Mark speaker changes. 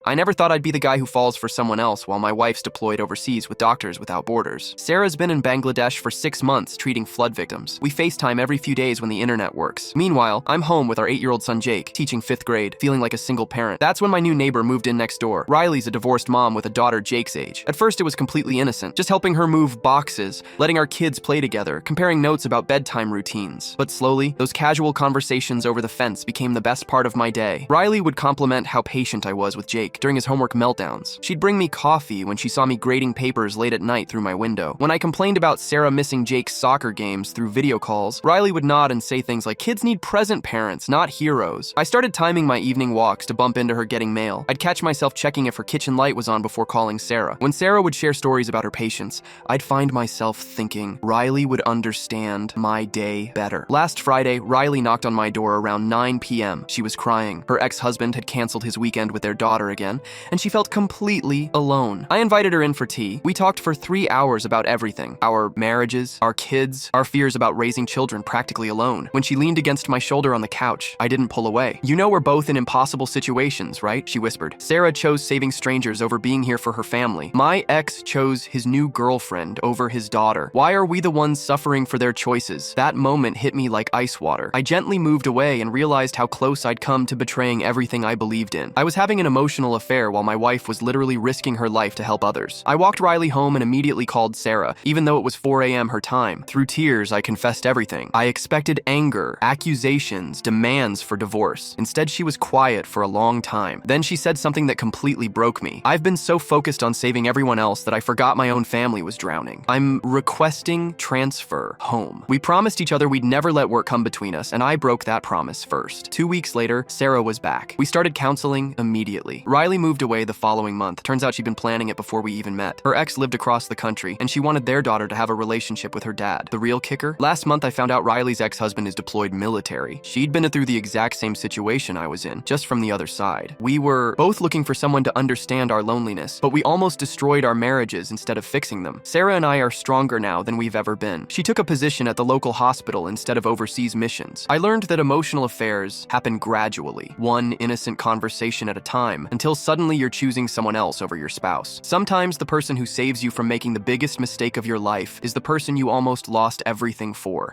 Speaker 1: I never thought I'd be the guy who falls for someone else while my wife's deployed overseas with Doctors Without Borders. Sarah's been in Bangladesh for 6 months treating flood victims. We FaceTime every few days when the internet works. Meanwhile, I'm home with our 8-year-old son Jake, teaching 5th grade, feeling like a single parent. That's when my new neighbor moved in next door. Riley's a divorced mom with a daughter Jake's age. At first, it was completely innocent, just helping her move boxes, letting our kids play together, comparing notes about bedtime routines. But slowly, those casual conversations over the fence became the best part of my day. Riley would compliment how patient I was with Jake during his homework meltdowns. She'd bring me coffee when she saw me grading papers late at night through my window. When I complained about Sarah missing Jake's soccer games through video calls, Riley would nod and say things like, "Kids need present parents, not heroes." I started timing my evening walks to bump into her getting mail. I'd catch myself checking if her kitchen light was on before calling Sarah. When Sarah would share stories about her patients, I'd find myself thinking, Riley would understand my day better. Last Friday, Riley knocked on my door around 9 p.m. She was crying. Her ex-husband had canceled his weekend with their daughter again, and she felt completely alone. I invited her in for tea. We talked for 3 hours about everything. Our marriages, our kids, our fears about raising children practically alone. When she leaned against my shoulder on the couch, I didn't pull away. "You know we're both in impossible situations, right?" she whispered. "Sarah chose saving strangers over being here for her family. My ex chose his new girlfriend over his daughter. Why are we the ones suffering for their choices?" That moment hit me like ice water. I gently moved away and realized how close I'd come to betraying everything I believed in. I was having an emotional affair while my wife was literally risking her life to help others. I walked Riley home and immediately called Sarah, even though it was 4 a.m. her time. Through tears, I confessed everything. I expected anger, accusations, demands for divorce. Instead, she was quiet for a long time. Then she said something that completely broke me. "I've been so focused on saving everyone else that I forgot my own family was drowning. I'm requesting transfer home." We promised each other we'd never let work come between us, and I broke that promise first. 2 weeks later, Sarah was back. We started counseling immediately. Riley moved away the following month. Turns out she'd been planning it before we even met. Her ex lived across the country, and she wanted their daughter to have a relationship with her dad. The real kicker? Last month, I found out Riley's ex-husband is deployed military. She'd been through the exact same situation I was in, just from the other side. We were both looking for someone to understand our loneliness, but we almost destroyed our marriages instead of fixing them. Sarah and I are stronger now than we've ever been. She took a position at the local hospital instead of overseas missions. I learned that emotional affairs happen gradually, one innocent conversation at a time, until suddenly you're choosing someone else over your spouse. Sometimes the person who saves you from making the biggest mistake of your life is the person you almost lost everything for.